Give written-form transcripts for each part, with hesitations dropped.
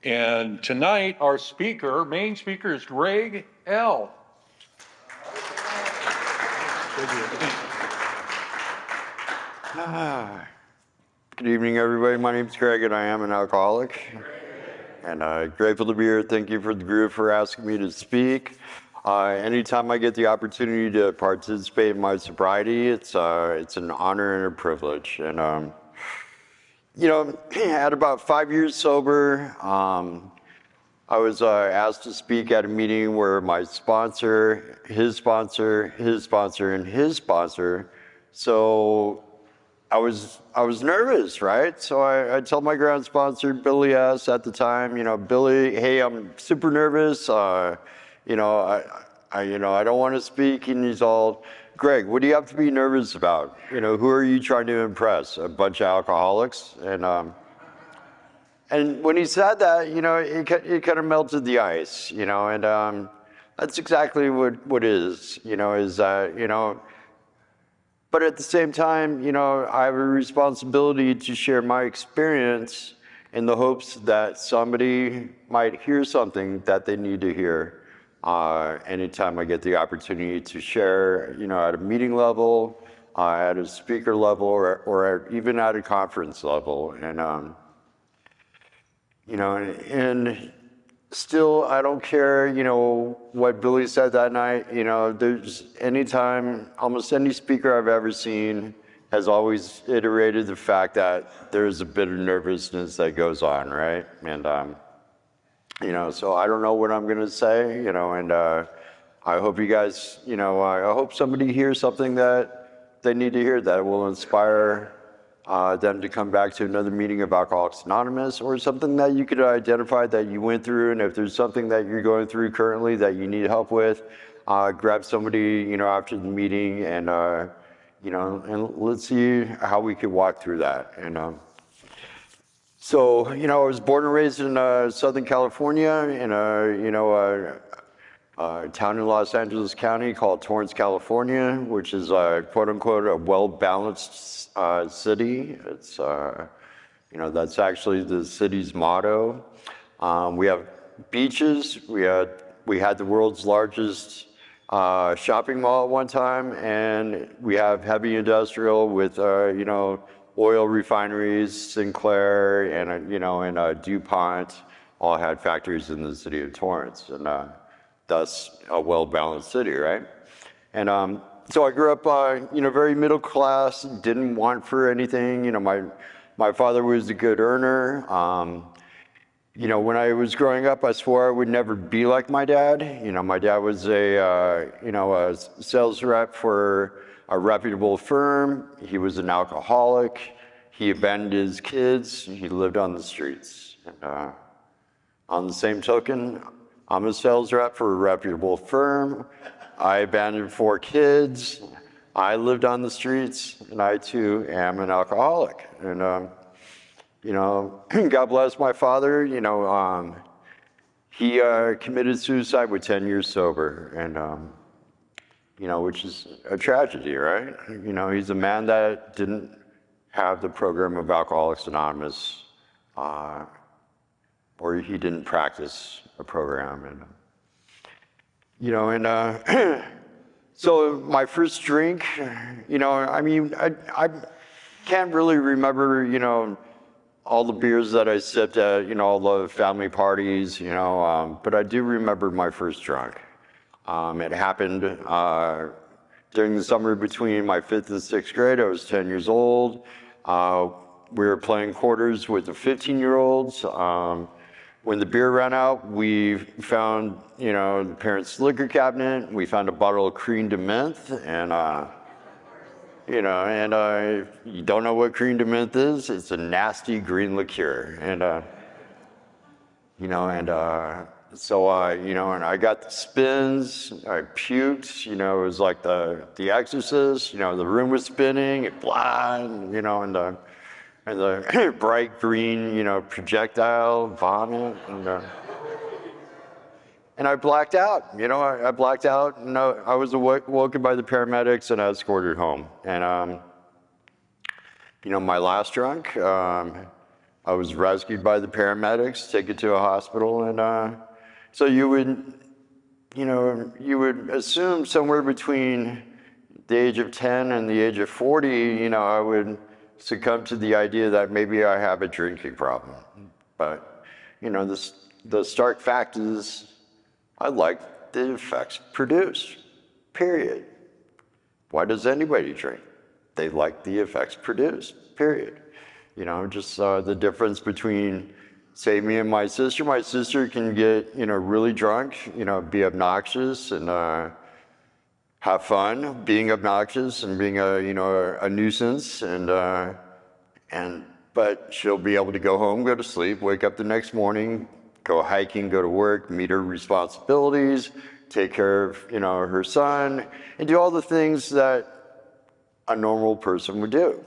And tonight, our main speaker is Greg L. Good evening, everybody. My name is Greg, and I am an alcoholic. And grateful to be here. Thank you for the group for asking me to speak. Anytime I get the opportunity to participate in my sobriety, it's an honor and a privilege. And you know, at about 5 years sober, I was asked to speak at a meeting where my sponsor, his sponsor, his sponsor, and his sponsor. So I was nervous, right? So I told my ground sponsor, Billy S. at the time, you know, Billy, hey, I'm super nervous. You know, I don't want to speak. And he's all, Greg, what do you have to be nervous about? You know, who are you trying to impress? A bunch of alcoholics? And when he said that, you know, it kind of melted the ice, you know, and that's exactly what is, you know, is that, you know. But at the same time, you know, I have a responsibility to share my experience in the hopes that somebody might hear something that they need to hear. Anytime I get the opportunity to share, you know, at a meeting level, at a speaker level, or even at a conference level. And, you know, and still, I don't care, you know, what Billy said that night. You know, there's anytime, almost any speaker I've ever seen has always iterated the fact that there's a bit of nervousness that goes on, right? And, you know, so I don't know what I'm going to say, you know, and I hope you guys, you know, I hope somebody hears something that they need to hear that will inspire them to come back to another meeting of Alcoholics Anonymous, or something that you could identify that you went through. And if there's something that you're going through currently that you need help with, grab somebody, you know, after the meeting, and you know, and let's see how we could walk through that. And so, you know, I was born and raised in Southern California, in a town in Los Angeles County called Torrance, California, which is quote unquote a well-balanced city. It's, you know, that's actually the city's motto. We have beaches. We had the world's largest shopping mall at one time, and we have heavy industrial with, you know, oil refineries, Sinclair, and, you know, and DuPont all had factories in the city of Torrance, and thus a well-balanced city, right? And so I grew up, you know, very middle class, didn't want for anything. You know, my father was a good earner. You know, when I was growing up, I swore I would never be like my dad. You know, my dad was you know, a sales rep for a reputable firm. He was an alcoholic. He abandoned his kids. He lived on the streets. And on the same token, I'm a sales rep for a reputable firm. I abandoned 4 kids. I lived on the streets, and I too am an alcoholic. And you know, God bless my father. You know, he committed suicide with 10 years sober, and you know, which is a tragedy, right? You know, he's a man that didn't have the program of Alcoholics Anonymous, or he didn't practice a program, and you know, and so my first drink, you know, I mean, I can't really remember, you know, all the beers that I sipped at, you know, all the family parties, you know, but I do remember my first drunk. It happened during the summer between my 5th and 6th grade. I was 10 years old. We were playing quarters with the 15-year-olds. When the beer ran out, we found, you know, the parents' liquor cabinet. We found a bottle of Cream de Menthe, and you know, and if you don't know what Cream de Menthe is, it's a nasty green liqueur, and you know, and so you know, and I got the spins. I puked. You know, it was like the Exorcist. You know, the room was spinning, and blah, and, you know, and the bright green, you know, projectile vomit, and I blacked out. You know, I blacked out, and I was woken by the paramedics and escorted home. And you know, my last drunk, I was rescued by the paramedics, taken to a hospital, and so you would, you would assume somewhere between the age of 10 and the age of 40, I would succumb to the idea that maybe I have a drinking problem. But, the stark fact is I like the effects produced, period. Why does anybody drink? They like the effects produced, period. Just the difference between, say, me and my sister. My sister can get, really drunk, be obnoxious and have fun being obnoxious and being a nuisance, but she'll be able to go home, go to sleep, wake up the next morning, go hiking, go to work, meet her responsibilities, take care of, her son, and do all the things that a normal person would do.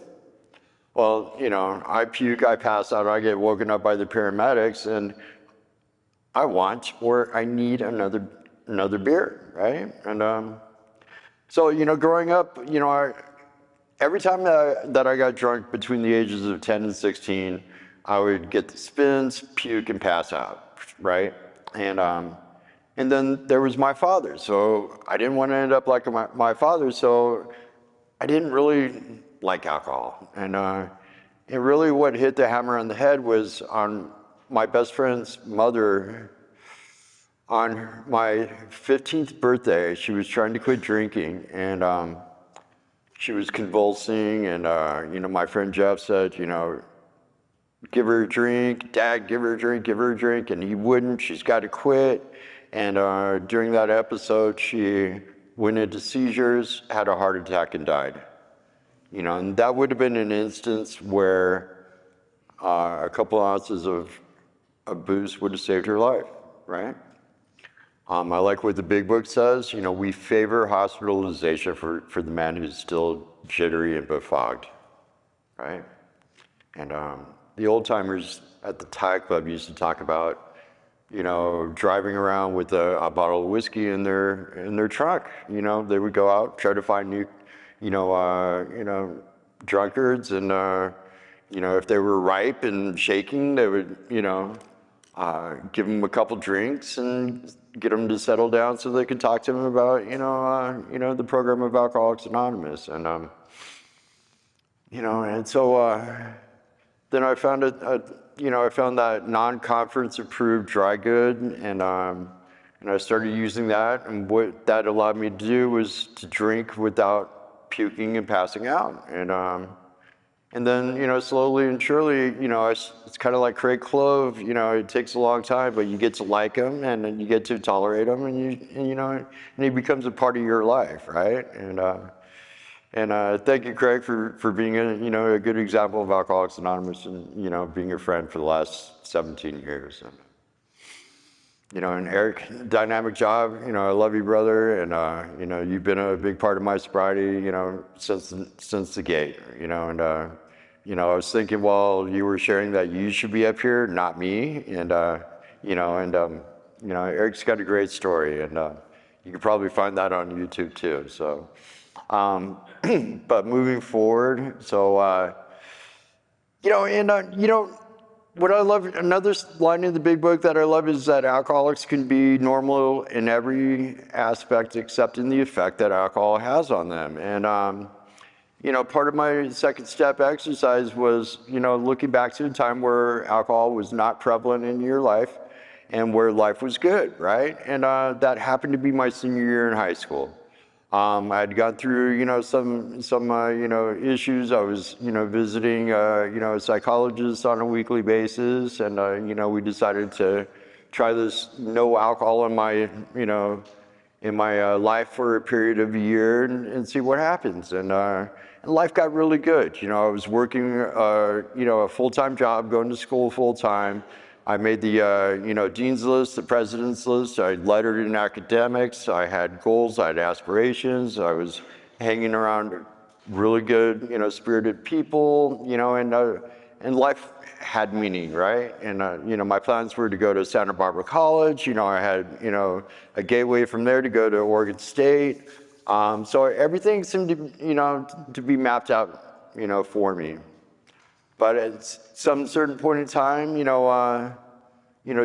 Well, I puke, I pass out, I get woken up by the paramedics, and I want or I need another beer, right? And so, growing up, every time that I got drunk between the ages of 10 and 16, I would get the spins, puke, and pass out, right? And then there was my father. So I didn't want to end up like my father, so I didn't really like alcohol. And really what hit the hammer on the head was on my best friend's mother. On my 15th birthday, she was trying to quit drinking, and she was convulsing, and my friend Jeff said, give her a drink, Dad, give her a drink, give her a drink, and he wouldn't. She's got to quit. And during that episode, she went into seizures, had a heart attack, and died. And that would have been an instance where a couple ounces of booze would have saved her life, right? I like what the big book says. We favor hospitalization for the man who's still jittery and befogged, right? And the old timers at the Thai Club used to talk about, driving around with a bottle of whiskey in their trunk. They would go out, try to find new, drunkards, and if they were ripe and shaking, they would, give them a couple drinks and get them to settle down so they could talk to them about, the program of Alcoholics Anonymous. And, and so then I found I found that non-conference approved dry good, and I started using that. And what that allowed me to do was to drink without puking and passing out. And then, slowly and surely, it's kind of like Craig Clove, it takes a long time, but you get to like him, and then you get to tolerate him, and he becomes a part of your life, right? And thank you, Craig, for being a good example of Alcoholics Anonymous, and, being a friend for the last 17 years. And Eric, dynamic job, I love you, brother, and, you've been a big part of my sobriety, since the gate, and, I was thinking while you were sharing that you should be up here, not me, and, Eric's got a great story, and you can probably find that on YouTube too, so, but moving forward, so, what I love, another line in the big book that I love is that alcoholics can be normal in every aspect except in the effect that alcohol has on them. And, part of my second step exercise was, looking back to a time where alcohol was not prevalent in your life and where life was good, right? And that happened to be my senior year in high school. I'd gone through, some issues. I was, visiting, a psychologist on a weekly basis, and, we decided to try this no alcohol in my, life for a period of a year and see what happens. And life got really good. I was working, a full-time job, going to school full-time. I made the, dean's list, the president's list. I lettered in academics. I had goals. I had aspirations. I was hanging around really good, spirited people, and life had meaning, right? And, my plans were to go to Santa Barbara College. I had, a gateway from there to go to Oregon State. So everything seemed to, to be mapped out, for me. But at some certain point in time,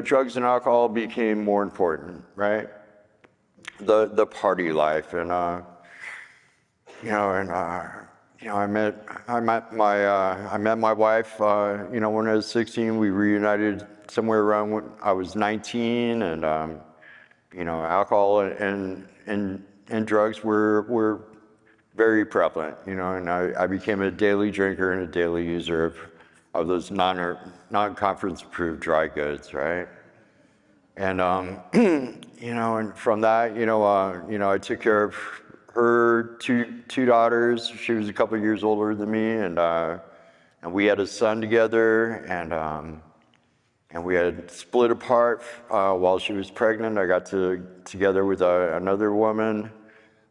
drugs and alcohol became more important, right? The party life, and I met my wife, when I was 16. We reunited somewhere around when I was 19, and alcohol and drugs were very prevalent, and I became a daily drinker and a daily user of those non-conference approved dry goods, right? And and from that, I took care of her two daughters. She was a couple of years older than me, and we had a son together, and we had split apart while she was pregnant. I got together with another woman,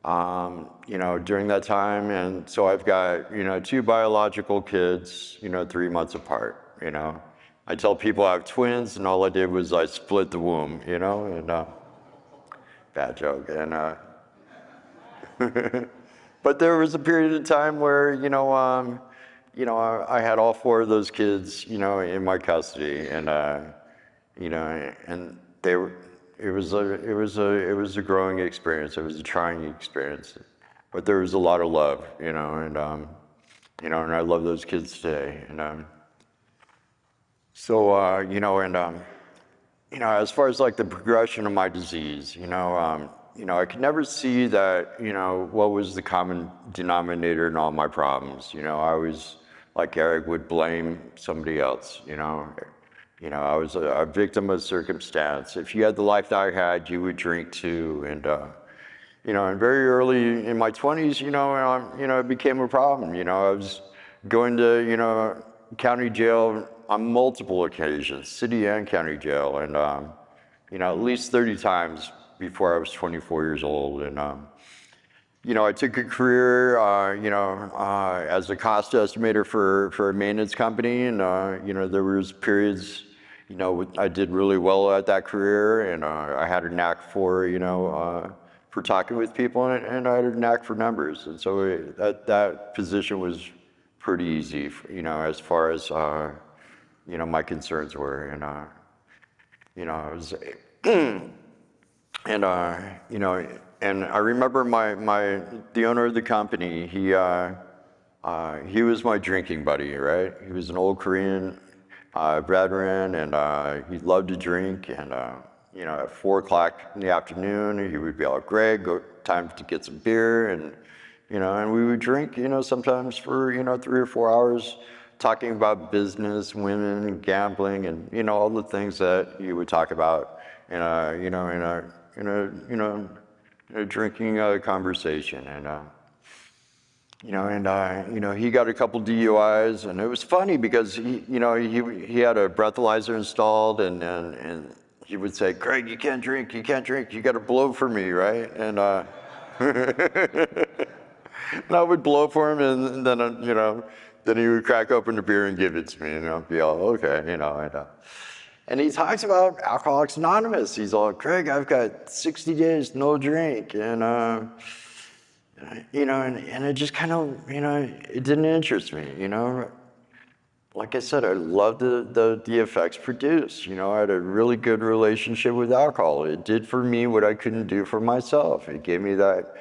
during that time, and so I've got two biological kids, 3 months apart. I tell people I have twins, and all I did was I split the womb, and bad joke. And but there was a period of time where I had all four of those kids, in my custody, and and they were. It was a growing experience. It was a trying experience, but there was a lot of love, and and I love those kids today, and so as far as like the progression of my disease, I could never see that, what was the common denominator in all my problems. I always, like Eric, would blame somebody else. I was a victim of circumstance. If you had the life that I had, you would drink too. And and very early in my 20s, it became a problem. I was going to, county jail on multiple occasions, city and county jail, and at least 30 times before I was 24 years old. And I took a career, as a cost estimator for a maintenance company, and there was periods, I did really well at that career, and I had a knack for talking with people, and I had a knack for numbers, and so that position was pretty easy, as far as my concerns were, and I was, and and I remember the owner of the company. He was my drinking buddy, right? He was an old Korean veteran, and he loved to drink. And at 4 o'clock in the afternoon, he would be like, "Greg, time to get some beer," and and we would drink, sometimes for 3 or 4 hours, talking about business, women, gambling, and all the things that you would talk about in a drinking conversation. And he got a couple DUIs, and it was funny because he had a breathalyzer installed, and he would say, "Craig, you can't drink, you got to blow for me, right?" And and I would blow for him, and then then he would crack open the beer and give it to me, and I'd be all okay, and he talks about Alcoholics Anonymous. He's all, "Craig, I've got 60 days no drink," and and it just kind of, it didn't interest me, Like I said, I loved the effects produced. I had a really good relationship with alcohol. It did for me what I couldn't do for myself. It gave me that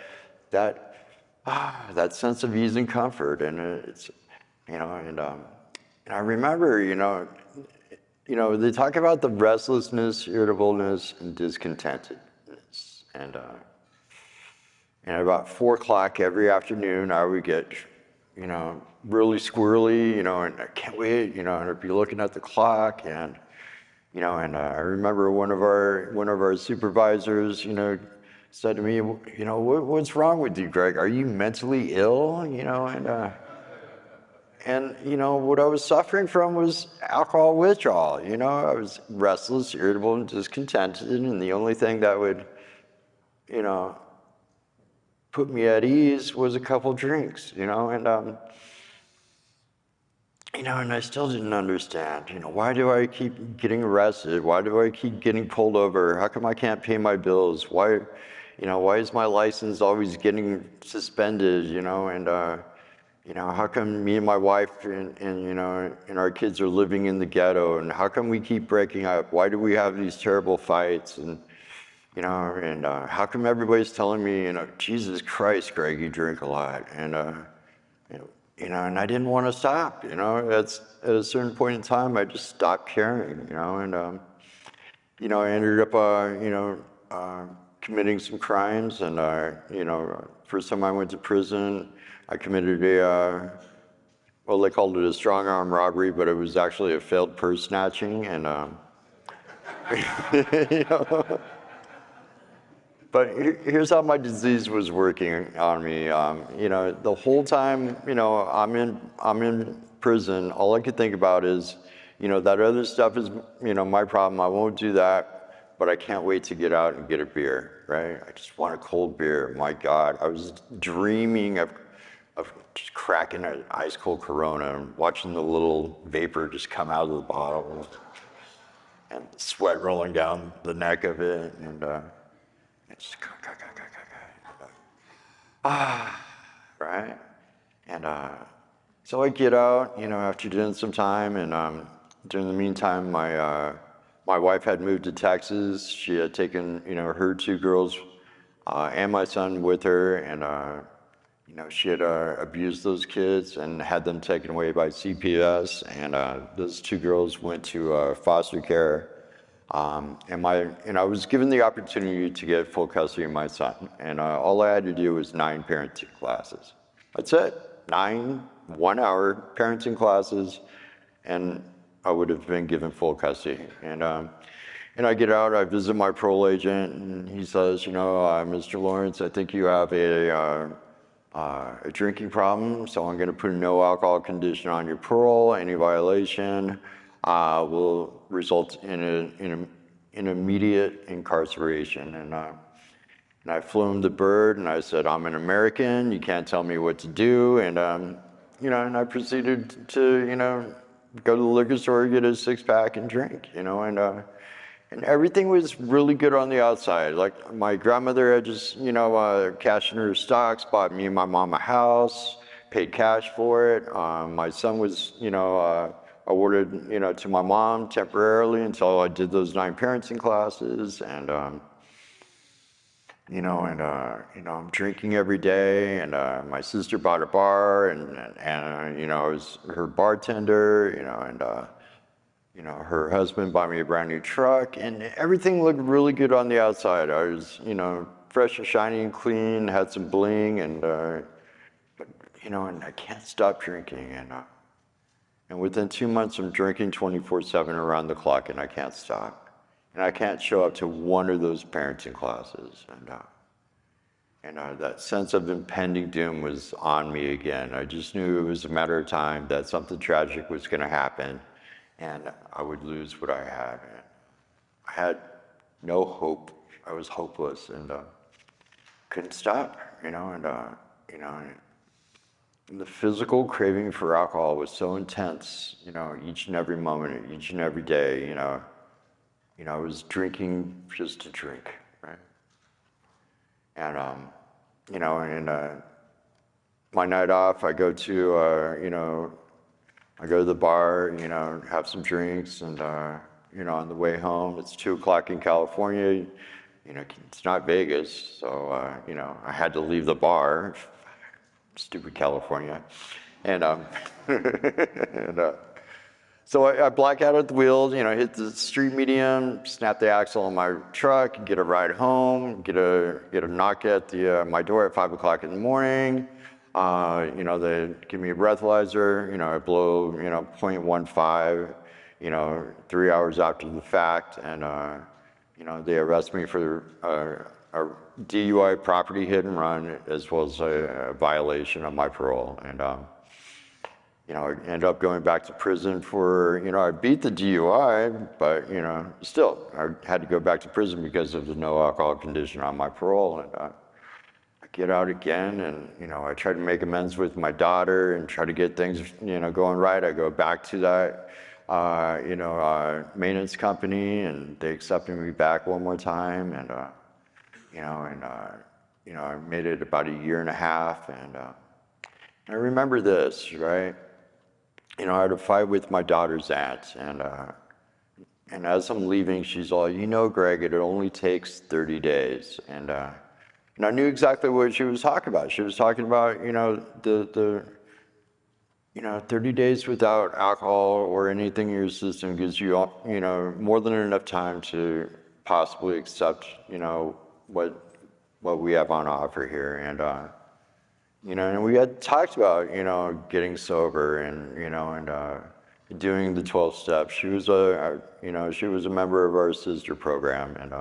sense of ease and comfort, and it's, and I remember, they talk about the restlessness, irritableness, and discontentedness, and about 4 o'clock every afternoon, I would get, really squirrely, and I can't wait, and I'd be looking at the clock, and and I remember one of our supervisors, said to me, "What's wrong with you, Greg? Are you mentally ill?" And what I was suffering from was alcohol withdrawal. I was restless, irritable, and discontented, and the only thing that would, put me at ease was a couple drinks, and I still didn't understand, why do I keep getting arrested? Why do I keep getting pulled over? How come I can't pay my bills? Why is my license always getting suspended, and how come me and my wife and our kids are living in the ghetto, and how come we keep breaking up? Why do we have these terrible fights? And how come everybody's telling me, Jesus Christ, Greg, you drink a lot, and I didn't want to stop. At a certain point in time, I just stopped caring, I ended up, committing some crimes, and first time I went to prison, I committed well, they called it a strong arm robbery, but it was actually a failed purse snatching, and you know, but here's how my disease was working on me. The whole time, I'm in prison. All I could think about is, that other stuff is, my problem. I won't do that, but I can't wait to get out and get a beer, right? I just want a cold beer. My God, I was dreaming of just cracking an ice cold Corona and watching the little vapor just come out of the bottle, and sweat rolling down the neck of it, and it's right? And so I get out, after doing some time, and during the meantime, my wife had moved to Texas. She had taken, her two girls and my son with her, and she had abused those kids and had them taken away by CPS, and those two girls went to foster care. And I was given the opportunity to get full custody of my son, and all I had to do was 9 parenting classes. That's it, 9 1-hour parenting classes, and I would have been given full custody. And I get out, I visit my parole agent, and he says, Mr. Lawrence, I think you have a drinking problem, so I'm going to put a no alcohol condition on your parole. Any violation will result in an immediate incarceration. And I flew him the bird, and I said, I'm an American. You can't tell me what to do. And and I proceeded to go to the liquor store, get a 6-pack, and drink. And everything was really good on the outside. Like my grandmother had just, cashed in her stocks, bought me and my mom a house, paid cash for it. My son was, awarded, to my mom temporarily until I did those 9 parenting classes. And, I'm drinking every day. And my sister bought a bar, and I was her bartender, her husband bought me a brand new truck, and everything looked really good on the outside. I was, fresh and shiny and clean, had some bling, and and I can't stop drinking. And within 2 months, I'm drinking 24/7 around the clock, and I can't stop. And I can't show up to one of those parenting classes. And that sense of impending doom was on me again. I just knew it was a matter of time that something tragic was going to happen, and I would lose what I had. And I had no hope. I was hopeless, and couldn't stop. And the physical craving for alcohol was so intense. Each and every moment, each and every day. I was drinking just to drink, right? And my night off, I go to I go to the bar, have some drinks, and on the way home, it's 2 o'clock in California. It's not Vegas, so I had to leave the bar. Stupid California, and so I black out at the wheel, hit the street median, snap the axle on my truck, get a ride home, get a knock at my door at 5 o'clock in the morning. They give me a breathalyzer, I blow, 0.15, 3 hours after the fact, and, they arrest me for a DUI property hit and run, as well as a violation of my parole. And, I end up going back to prison for, I beat the DUI, but, still, I had to go back to prison because of the no alcohol condition on my parole. And I get out again, and, I try to make amends with my daughter and try to get things, going right. I go back to that, maintenance company, and they accepted me back one more time. And, I made it about 1.5 years, I remember this, right? I had a fight with my daughter's aunt, and as I'm leaving, she's all, Greg, it only takes 30 days. And I knew exactly what she was talking about. She was talking about, the 30 days without alcohol or anything in your system gives you, more than enough time to possibly accept, what we have on offer here. And we had talked about, getting sober and doing the 12 steps. She was she was a member of our sister program. And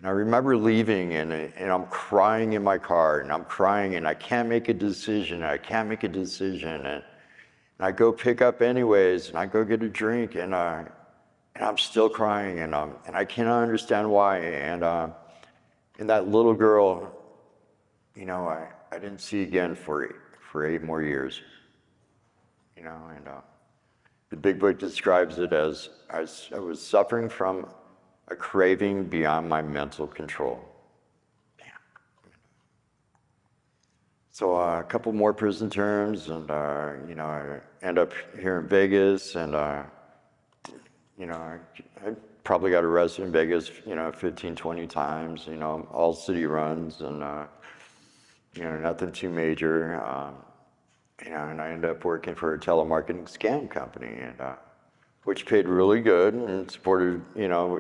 I remember leaving and I'm crying in my car and I'm crying and I can't make a decision. And I go pick up anyways and I go get a drink and I'm still crying and I cannot understand why. And that little girl, I didn't see again for 8 more years. The big book describes it as I was suffering from a craving beyond my mental control. So a couple more prison terms, and I end up here in Vegas, and I probably got arrested in Vegas, 15, 20 times, all city runs, and nothing too major. And I ended up working for a telemarketing scam company, which paid really good and supported,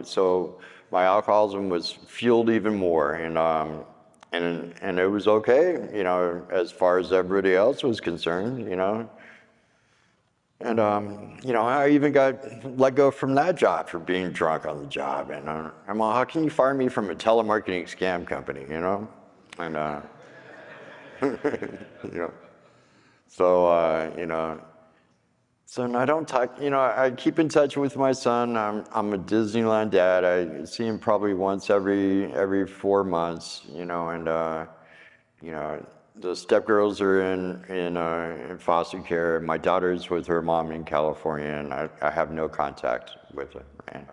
so my alcoholism was fueled even more, and it was okay, as far as everybody else was concerned, And, I even got let go from that job for being drunk on the job. And I'm like, how can you fire me from a telemarketing scam company, And, you know, so, so and I don't talk, I keep in touch with my son. I'm a Disneyland dad. I see him probably once every 4 months, the stepgirls are in foster care. My daughter's with her mom in California, and I have no contact with her. And,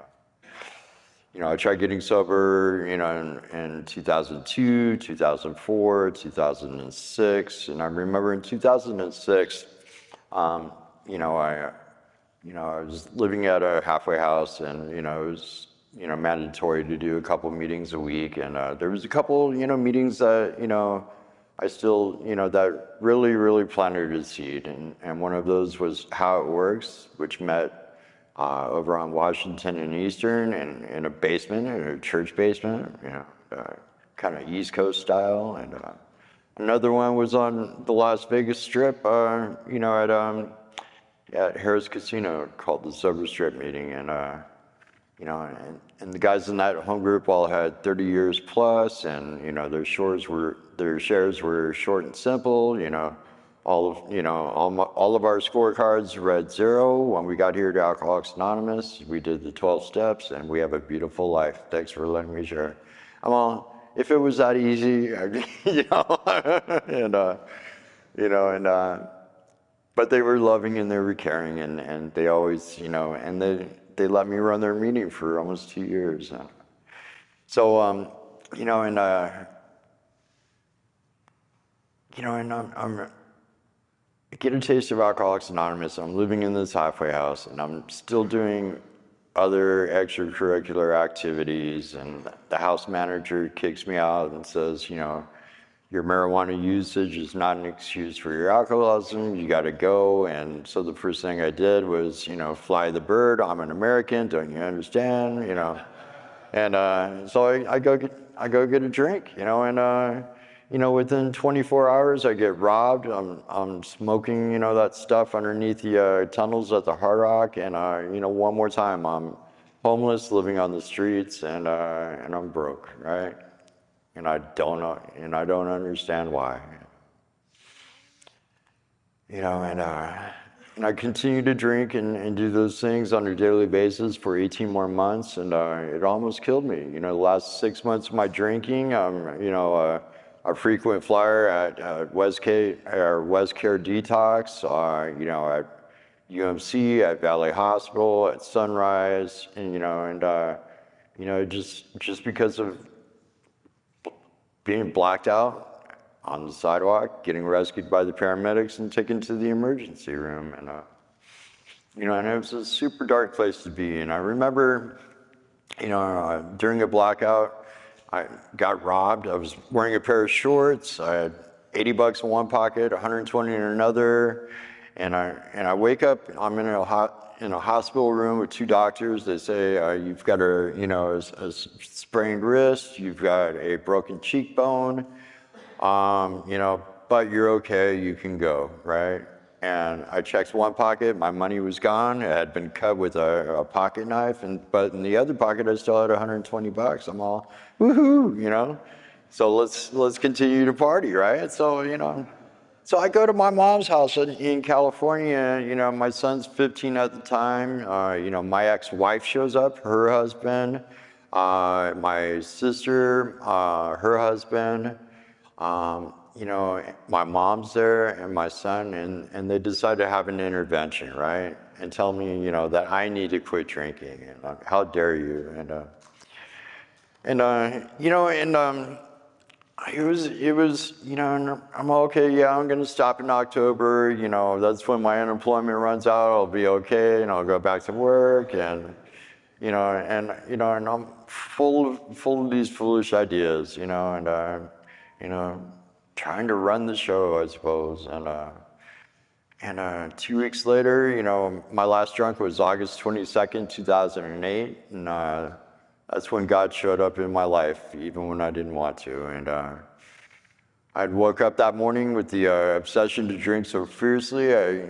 I tried getting sober, in 2002, 2004, 2006, and I remember in 2006, I was living at a halfway house, and it was mandatory to do a couple meetings a week, and there was a couple meetings that I still that really planted a seed, and one of those was How It Works, which met over on Washington and Eastern, and in a basement, in a church basement, kind of East Coast style, and another one was on the Las Vegas Strip, at Harris Casino, called the Sober Strip meeting, and the guys in that home group all had 30 years plus, and their shares were short and simple. All of our scorecards read 0. When we got here to Alcoholics Anonymous, we did the 12 steps, and we have a beautiful life. Thanks for letting me share. If it was that easy, but they were loving and they were caring, and they always, and they let me run their meeting for almost 2 years. So, I'm I get a taste of Alcoholics Anonymous. I'm living in this halfway house, and I'm still doing other extracurricular activities, and the house manager kicks me out and says, your marijuana usage is not an excuse for your alcoholism. You got to go. And so the first thing I did was, fly the bird. I'm an American. Don't you understand? And so I go get a drink. Within 24 hours I get robbed. I'm smoking, that stuff underneath the tunnels at the Hard Rock. And one more time I'm homeless, living on the streets, and I'm broke, right? And I don't know, and I don't understand why. And I continue to drink and do those things on a daily basis for 18 more months, and it almost killed me. The last 6 months of my drinking, a frequent flyer at West Care Detox, at UMC, at Valley Hospital, at Sunrise, and just because of being blacked out on the sidewalk, getting rescued by the paramedics and taken to the emergency room. And, and it was a super dark place to be. And I remember, during a blackout, I got robbed. I was wearing a pair of shorts. I had $80 in one pocket, 120 in another. And I wake up, I'm in a hospital room with two doctors. They say, you've got a sprained wrist, you've got a broken cheekbone, but you're okay, you can go, right? And I checked one pocket, my money was gone. It had been cut with a pocket knife, but in the other pocket, I still had 120 bucks. I'm all, woohoo, So let's continue to party, right? So I go to my mom's house in California. My son's 15 at the time. My ex-wife shows up, her husband, my sister, her husband. My mom's there and my son, and they decide to have an intervention, right? And tell me, that I need to quit drinking. And how dare you? It was, and I'm okay, yeah, I'm gonna stop in October, that's when my unemployment runs out, I'll be okay, and I'll go back to work, and I'm full of these foolish ideas, trying to run the show, I suppose, and 2 weeks later, my last drunk was August 22nd, 2008, and that's when God showed up in my life, even when I didn't want to. And I'd woke up that morning with the obsession to drink so fiercely. I,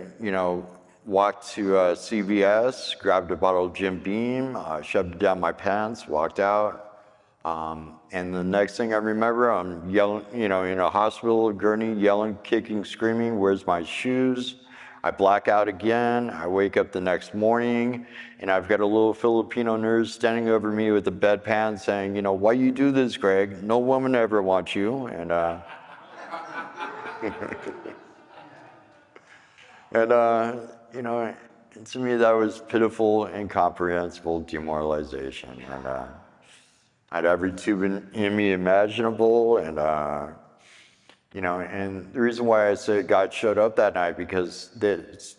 walked to CVS, grabbed a bottle of Jim Beam, shoved it down my pants, walked out. And the next thing I remember, I'm yelling, in a hospital gurney, yelling, kicking, screaming, where's my shoes? I black out again. I wake up the next morning, and I've got a little Filipino nurse standing over me with a bedpan saying, why you do this, Greg? No woman ever wants you. And, to me, that was pitiful, incomprehensible demoralization. And I had every tube in me imaginable, and and the reason why I say God showed up that night, because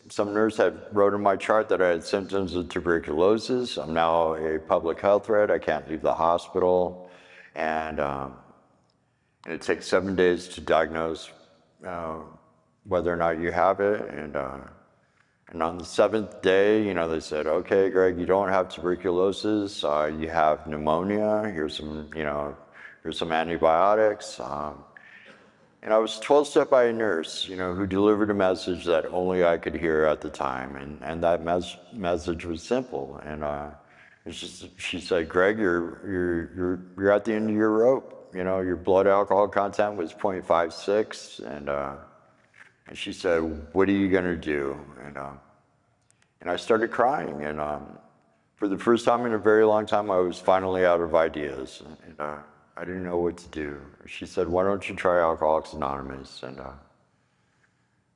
some nurse had wrote in my chart that I had symptoms of tuberculosis. I'm now a public health threat. I can't leave the hospital. And it takes 7 days to diagnose whether or not you have it. And on the 7th day, they said, okay, Greg, you don't have tuberculosis. You have pneumonia. Here's some antibiotics. And I was 12-step by a nurse, who delivered a message that only I could hear at the time. And that message was simple. And she said, Greg, you're at the end of your rope. Your blood alcohol content was 0.56. And she said, what are you going to do? And I started crying. And for the first time in a very long time, I was finally out of ideas. And I didn't know what to do. She said, why don't you try Alcoholics Anonymous? And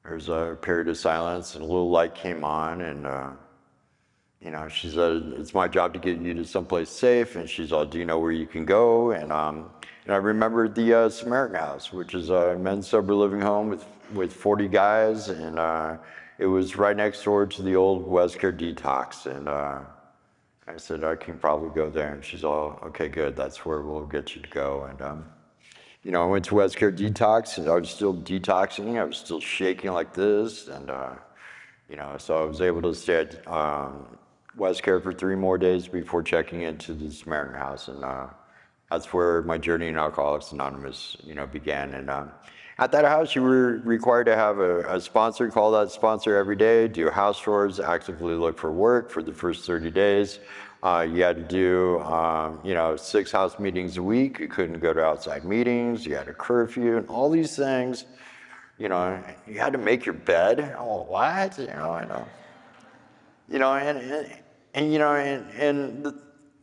there was a period of silence, and a little light came on, and she said, it's my job to get you to someplace safe. And she's all, do you know where you can go? And I remembered the Samaritan House, which is a men's sober living home with 40 guys, and it was right next door to the old WestCare Detox. And I said, I can probably go there. And she's all, okay, good. That's where we'll get you to go. And, I went to WestCare Detox, and I was still detoxing. I was still shaking like this. And, so I was able to stay at WestCare for 3 more days before checking into the Samaritan House. And that's where my journey in Alcoholics Anonymous, began. And at that house, you were required to have a sponsor, call that sponsor every day, do house chores, actively look for work for the first 30 days. You had to do, 6 house meetings a week. You couldn't go to outside meetings. You had a curfew and all these things. You had to make your bed. Oh, what? And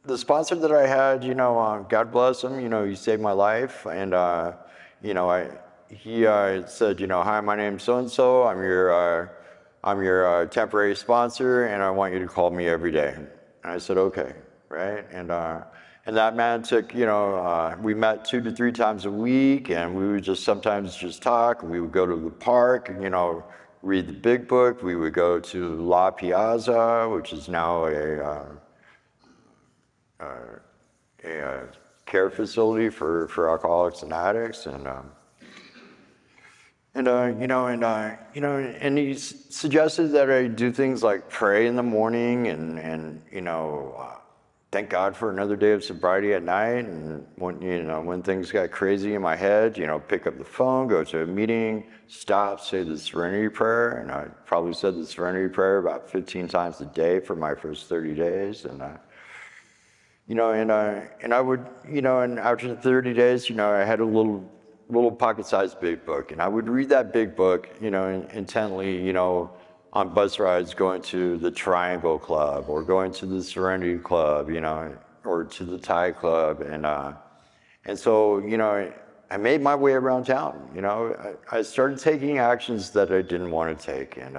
the sponsor that I had, God bless him. He saved my life. And he said, hi, my name's so-and-so. I'm your temporary sponsor, and I want you to call me every day. And I said, okay, right? And And that man took, we met 2 to 3 times a week, and we would just sometimes just talk. We would go to the park, read the big book. We would go to La Piazza, which is now a care facility for alcoholics and addicts, and he suggested that I do things like pray in the morning and thank God for another day of sobriety at night. And when things got crazy in my head, pick up the phone, go to a meeting, stop, say the Serenity Prayer. And I probably said the Serenity Prayer about 15 times a day for my first 30 days. And I would, and after the 30 days, I had a little pocket-sized big book, and I would read that big book, intently, on bus rides going to the Triangle Club or going to the Serenity Club, or to the Thai Club, and so, I made my way around town. I started taking actions that I didn't want to take, and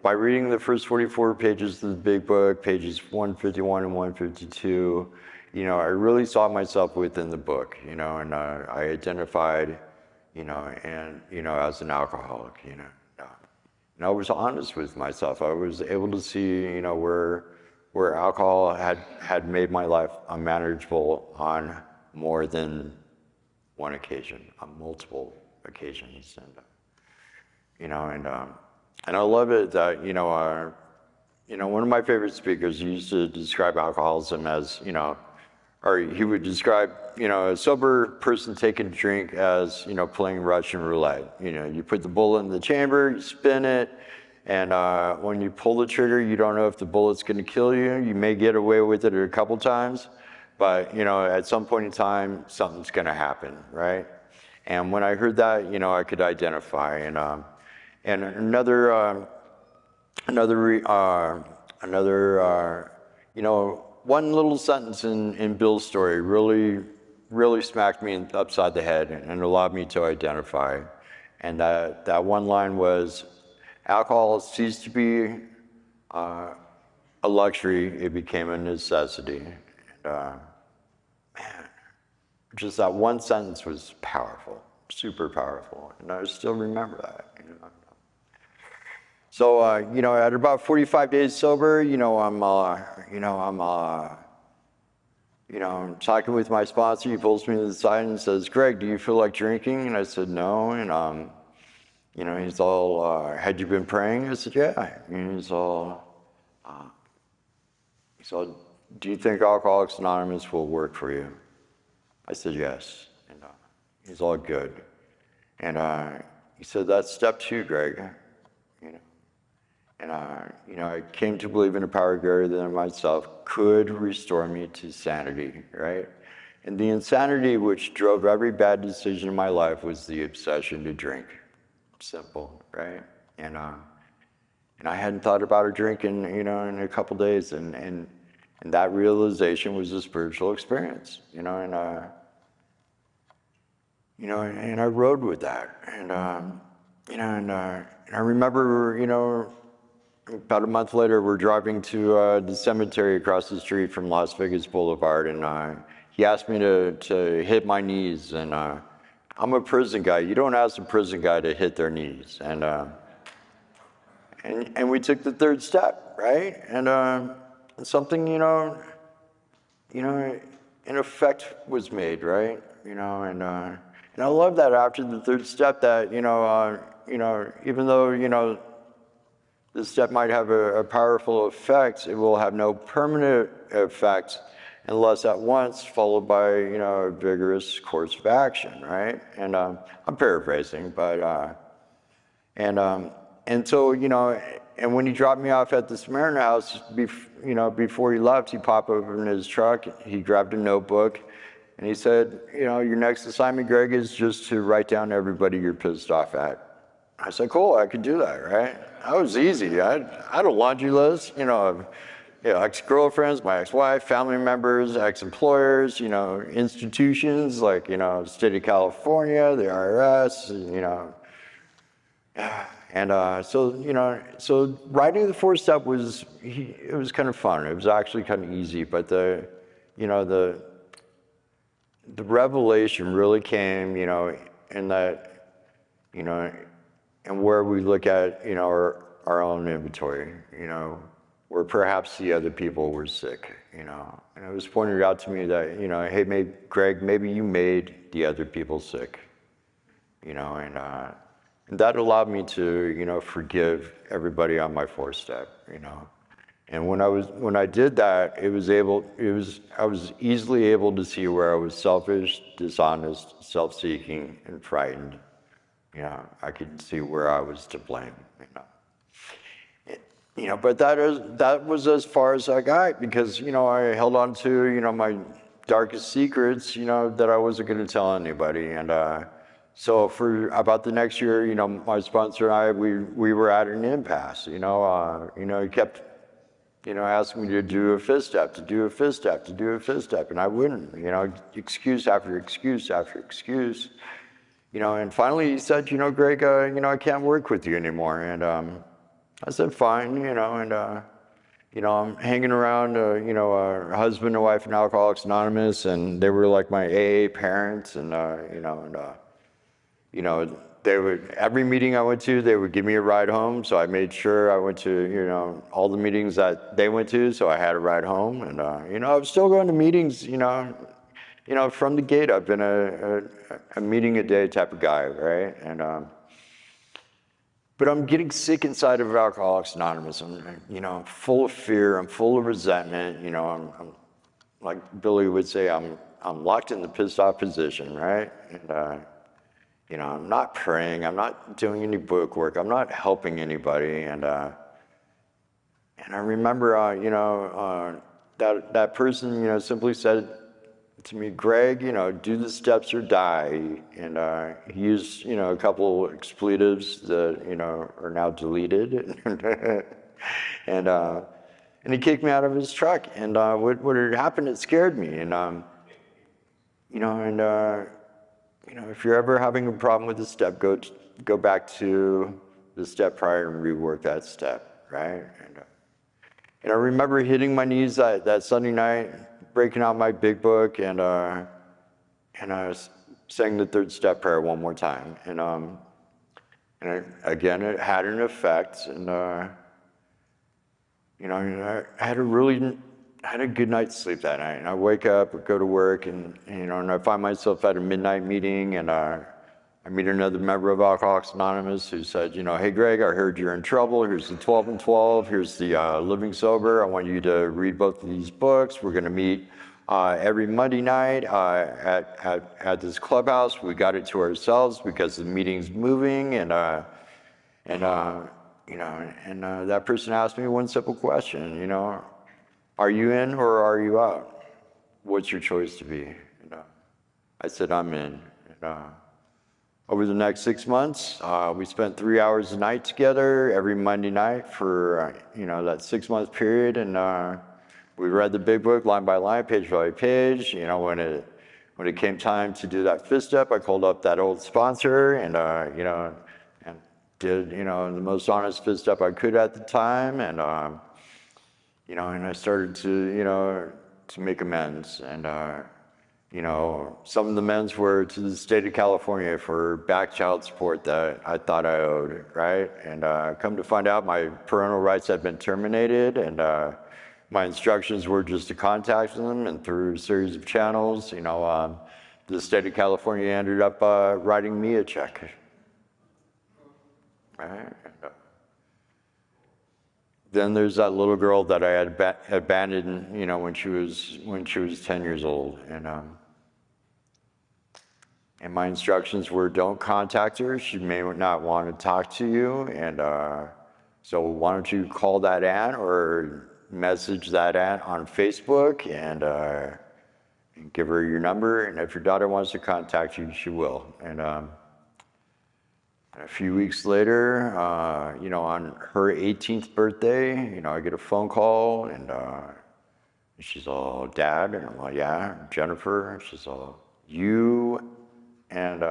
by reading the first 44 pages of the big book, pages 151 and 152, I really saw myself within the book, and I identified, as an alcoholic, and I was honest with myself. I was able to see, where alcohol had made my life unmanageable on more than one occasion, on multiple occasions, and I love it that, one of my favorite speakers used to describe alcoholism as, or he would describe, a sober person taking a drink as, playing Russian roulette. You put the bullet in the chamber, you spin it, and when you pull the trigger, you don't know if the bullet's going to kill you. You may get away with it a couple times, but, at some point in time, something's going to happen, right? And when I heard that, I could identify. And one little sentence in Bill's story really smacked me upside the head and allowed me to identify. And that one line was, alcohol ceased to be a luxury, it became a necessity. And man, just that one sentence was powerful, super powerful, and I still remember that. So, at about 45 days sober, I'm talking with my sponsor. He pulls me to the side and says, "Greg, do you feel like drinking?" And I said, "No." And, he's all, "Had you been praying?" I said, "Yeah." And he's all, "Do you think Alcoholics Anonymous will work for you?" I said, "Yes." And he's all, "Good." And he said, "That's step 2, Greg." And I came to believe in a power greater than myself could restore me to sanity, right? And the insanity which drove every bad decision in my life was the obsession to drink. Simple, right? And I hadn't thought about a drink in a couple days, and that realization was a spiritual experience, and I rode with that, and I remember, about a month later, we're driving to the cemetery across the street from Las Vegas Boulevard, and he asked me to hit my knees, and I'm a prison guy. You don't ask a prison guy to hit their knees, and we took the 3rd step, right? And something, in effect was made, right? And I love that after the 3rd step that even though this step might have a powerful effect, it will have no permanent effect unless at once followed by, a vigorous course of action, right? And I'm paraphrasing, but, and so, and when he dropped me off at the Smyrna house, before he left, he popped open his truck, he grabbed a notebook, and he said, your next assignment, Greg, is just to write down everybody you're pissed off at. I said, cool, I could do that, right? That was easy. I had a laundry list, of ex-girlfriends, my ex-wife, family members, ex-employers, institutions like, state of California, the IRS, and so writing the 4th step it was kind of fun. It was actually kind of easy, but the you know, the revelation really came, you know, in that, you know, and where we look at, you know, our own inventory, you know, where perhaps the other people were sick, you know. And it was pointed out to me that, you know, hey, Greg, maybe you made the other people sick, you know, and that allowed me to, you know, forgive everybody on my fourth step, you know. And when I did that, I was easily able to see where I was selfish, dishonest, self-seeking, and frightened. You know, I could see where I was to blame, you know. You know, but that was as far as I got, because, you know, I held on to, you know, my darkest secrets, you know, that I wasn't going to tell anybody. And so for about the next year, you know, my sponsor and I, we were at an impasse. You know, he kept, you know, asking me to do a fifth step, to do a fifth step, to do a fifth step, and I wouldn't. You know, excuse after excuse after excuse. You know, and finally he said, you know, Greg, you know, I can't work with you anymore. And I said, fine, you know, and, you know, I'm hanging around, you know, a husband and wife in Alcoholics Anonymous, and they were like my AA parents, and, you know, they would, every meeting I went to, they would give me a ride home. So I made sure I went to, you know, all the meetings that they went to, so I had a ride home. And, you know, I was still going to meetings, you know, from the gate, I've been a meeting a day type of guy, right? And, but I'm getting sick inside of Alcoholics Anonymous. I'm, you know, full of fear. I'm full of resentment. You know, I'm like Billy would say, I'm locked in the pissed off position, right? And, you know, I'm not praying. I'm not doing any book work. I'm not helping anybody. And I remember, you know, that person, you know, simply said to me, Greg, you know, do the steps or die. And he used, you know, a couple expletives that, you know, are now deleted. And he kicked me out of his truck. And what had happened, it scared me. And, you know, you know, if you're ever having a problem with a step, go back to the step prior and rework that step, right? And I remember hitting my knees that Sunday night, breaking out my big book, and I was saying the third step prayer one more time. Again, it had an effect. And, you know, I had a good night's sleep that night. And I wake up, go to work, and, you know, and I find myself at a midnight meeting, and I meet another member of Alcoholics Anonymous who said, you know, hey, Greg, I heard you're in trouble. Here's the 12 and 12. Here's the Living Sober. I want you to read both of these books. We're going to meet every Monday night at this clubhouse. We got it to ourselves because the meeting's moving. And you know, and that person asked me one simple question, you know, are you in or are you out? What's your choice to be? And, I said, I'm in. And, over the next 6 months, we spent 3 hours a night together every Monday night for, you know, that 6 month period. And we read the big book line by line, page by page. You know, when it came time to do that fifth step, I called up that old sponsor and, you know, and did, you know, the most honest fifth step I could at the time. And, you know, and I started to, you know, to make amends. And, you know, some of the amends were to the state of California for back child support that I thought I owed, right? And come to find out, my parental rights had been terminated, and my instructions were just to contact them, and through a series of channels, you know, the state of California ended up writing me a check, right? And, then there's that little girl that I had abandoned, you know, when she was 10 years old, and my instructions were, don't contact her. She may not want to talk to you. And so why don't you call that aunt or message that aunt on Facebook and give her your number. And if your daughter wants to contact you, she will. And a few weeks later, you know, on her 18th birthday, you know, I get a phone call, and she's all, Dad? And I'm like, yeah, Jennifer. And she's all, you? And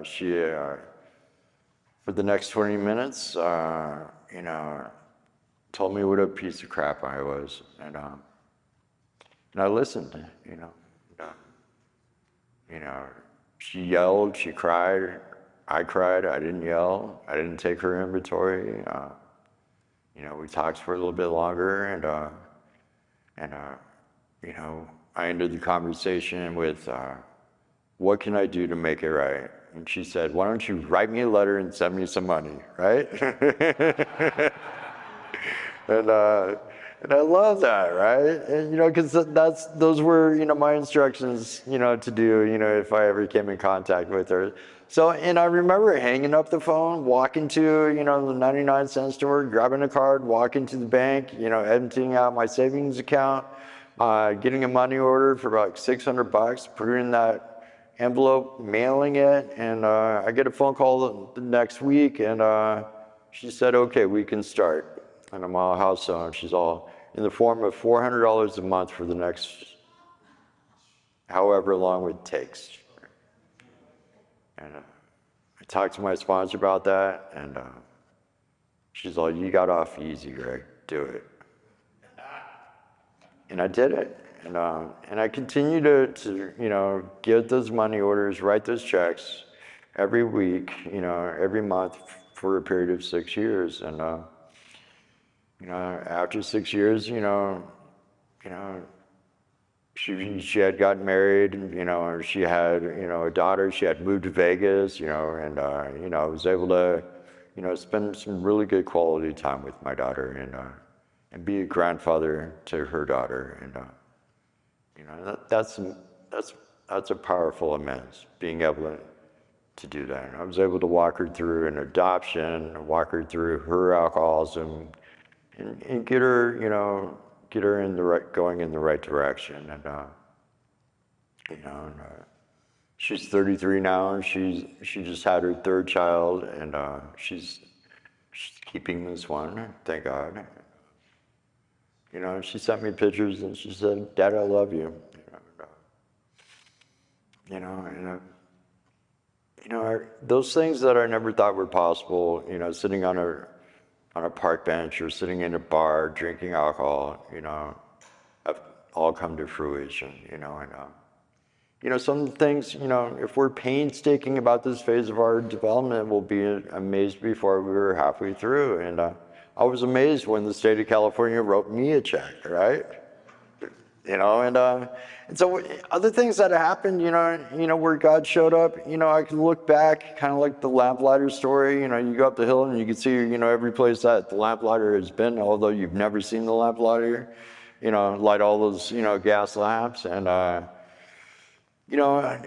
she, for the next 20 minutes, you know, told me what a piece of crap I was. And And I listened, you know. Uh, you know, she yelled, she cried, I cried, I didn't yell, I didn't take her inventory. You know, we talked for a little bit longer, and you know, I ended the conversation with, what can I do to make it right? And she said, why don't you write me a letter and send me some money, right? And and I love that, right? And you know, because those were, you know, my instructions, you know, to do, you know, if I ever came in contact with her. So, and I remember hanging up the phone, walking to, you know, the 99-cent store, grabbing a card, walking to the bank, you know, emptying out my savings account, getting a money order for about $600, putting it in that envelope, mailing it, and I get a phone call the next week, and she said, okay, we can start. And I'm all, how so? And she's all, in the form of $400 a month for the next however long it takes. And I talked to my sponsor about that, and she's all, you got off easy, Greg, do it. And I did it. And I continue to, you know, get those money orders, write those checks every week, you know, every month for a period of 6 years. And, you know, after 6 years, you know, she had gotten married, and, you know, she had, you know, a daughter. She had moved to Vegas, you know, and, you know, I was able to, you know, spend some really good quality time with my daughter, and be a grandfather to her daughter. And, you know, that's a powerful immense, being able to do that. And I was able to walk her through an adoption, walk her through her alcoholism, and get her, you know, going in the right direction. And, you know, she's 33 now, and she just had her third child, and she's keeping this one, thank God. You know, she sent me pictures, and she said, Dad, I love you. You know, and you know, those things that I never thought were possible, you know, sitting on a park bench or sitting in a bar drinking alcohol, you know, have all come to fruition, you know. And you know, some things, you know, if we're painstaking about this phase of our development, we'll be amazed before we were halfway through. And I was amazed when the state of California wrote me a check, right? You know, and so other things that happened, you know, where God showed up, you know, I can look back, kind of like the lamplighter story. You know, you go up the hill and you can see, you know, every place that the lamplighter has been, although you've never seen the lamplighter, you know, light all those, you know, gas lamps. And, you know,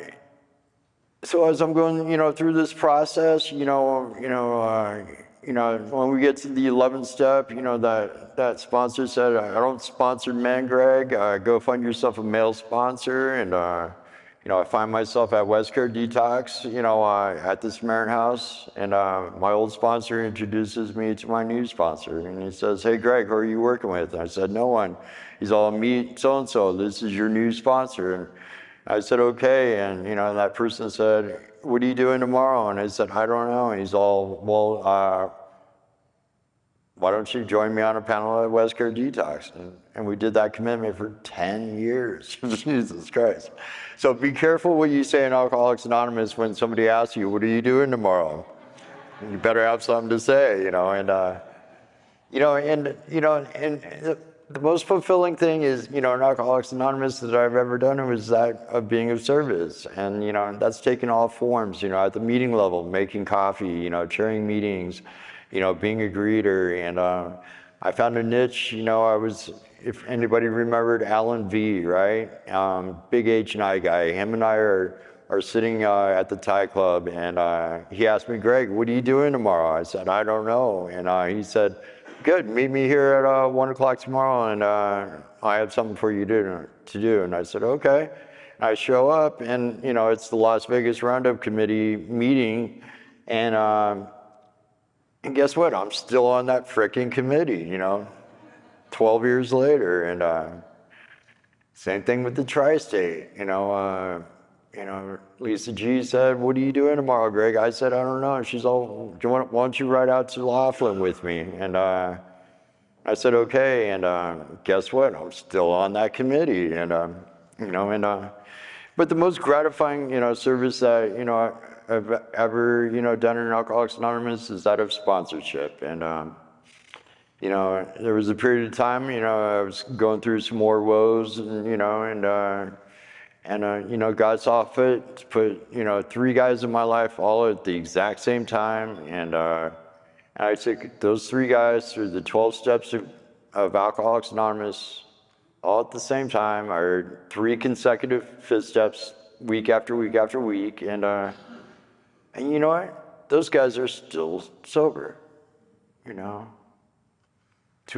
so as I'm going, you know, through this process, you know, when we get to the 11th step, you know, that sponsor said, I don't sponsor men, Greg. Go find yourself a male sponsor. And, you know, I find myself at West Care Detox, you know, at the Samaritan House. And my old sponsor introduces me to my new sponsor. And he says, hey, Greg, who are you working with? And I said, no one. He's all, meet so-and-so. This is your new sponsor. And I said, okay. And, you know, that person said, what are you doing tomorrow? And I said, I don't know. And he's all, well, why don't you join me on a panel at West Care Detox? And we did that commitment for 10 years. Jesus Christ. So be careful what you say in Alcoholics Anonymous when somebody asks you, what are you doing tomorrow? And you better have something to say, you know. And, the most fulfilling thing is, you know, in Alcoholics Anonymous that I've ever done was that of being of service. And, you know, that's taken all forms, you know, at the meeting level, making coffee, you know, chairing meetings, you know, being a greeter. And I found a niche, you know, if anybody remembered Alan V, right? Big H&I guy. Him and I are sitting at the Thai Club, and he asked me, Greg, what are you doing tomorrow? I said, I don't know. And he said, good, meet me here at 1 o'clock tomorrow, and I have something for you to do. And I said, okay. And I show up, and, you know, it's the Las Vegas Roundup Committee meeting, and guess what? I'm still on that frickin' committee, you know, 12 years later. And same thing with the Tri-State, you know, Lisa G said, what are you doing tomorrow, Greg? I said, I don't know. She's all, why don't you ride out to Laughlin with me? And I I said, okay, and guess what? I'm still on that committee, and but the most gratifying, service that I've ever done in Alcoholics Anonymous is that of sponsorship, and there was a period of time, I was going through some more woes, and God saw fit to put 3 guys in my life all at the exact same time, and I took those 3 guys through the 12 steps of Alcoholics Anonymous all at the same time, or 3 consecutive 5th steps week after week after week. And you know what? Those guys are still sober, 2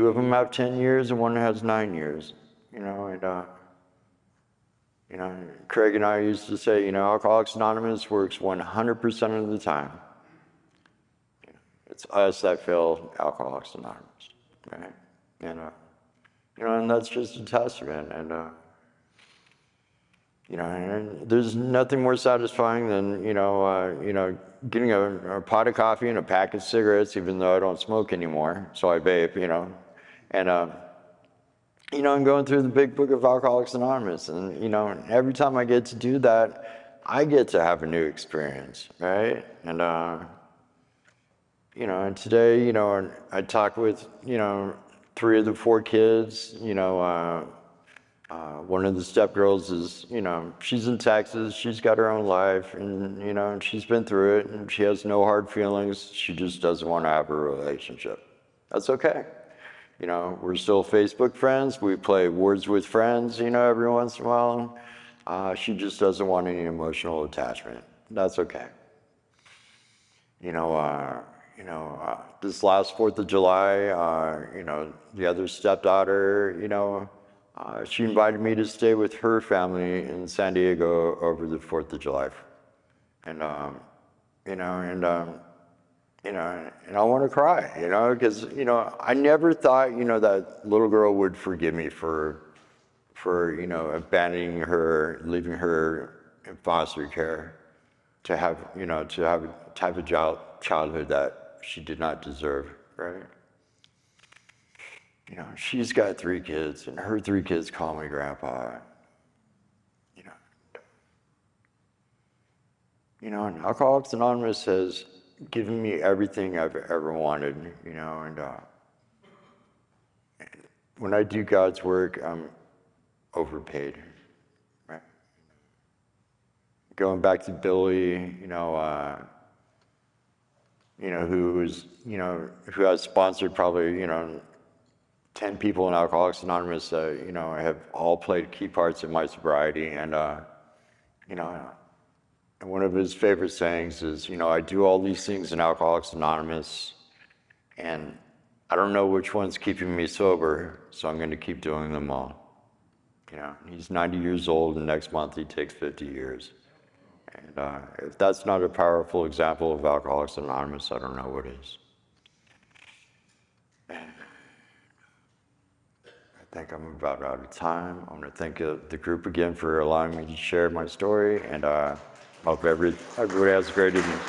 of them have 10 years and 1 has 9 years, Craig and I used to say, Alcoholics Anonymous works 100% of the time. It's us that failed Alcoholics Anonymous, right? And and that's just a testament. And and there's nothing more satisfying than getting a pot of coffee and a pack of cigarettes, even though I don't smoke anymore, so I vape, and and going through the big book of Alcoholics Anonymous, and every time I get to do that, I get to have a new experience, right? And and today, I talk with 3 of the 4 kids. One of the stepgirls is, she's in Texas. She's got her own life, and and she's been through it, and she has no hard feelings. She just doesn't want to have a relationship. That's okay. We're still Facebook friends. We play Words with Friends, every once in a while. She just doesn't want any emotional attachment. That's okay. This last 4th of July, the other stepdaughter, she invited me to stay with her family in San Diego over the 4th of July. And, and I want to cry, because, I never thought, that little girl would forgive me for abandoning her, leaving her in foster care, to have a type of childhood that she did not deserve, right? She's got 3 kids, and her 3 kids call me Grandpa. And Alcoholics Anonymous has given me everything I've ever wanted, and when I do God's work, I'm overpaid, right? Going back to Billy, who has sponsored probably, 10 people in Alcoholics Anonymous that, have all played key parts in my sobriety. And, and one of his favorite sayings is, I do all these things in Alcoholics Anonymous, and I don't know which one's keeping me sober, so I'm going to keep doing them all. He's 90 years old, and next month he takes 50 years. And if that's not a powerful example of Alcoholics Anonymous, I don't know what is. I think I'm about out of time. I want to thank the group again for allowing me to share my story, and hope everybody has a great evening.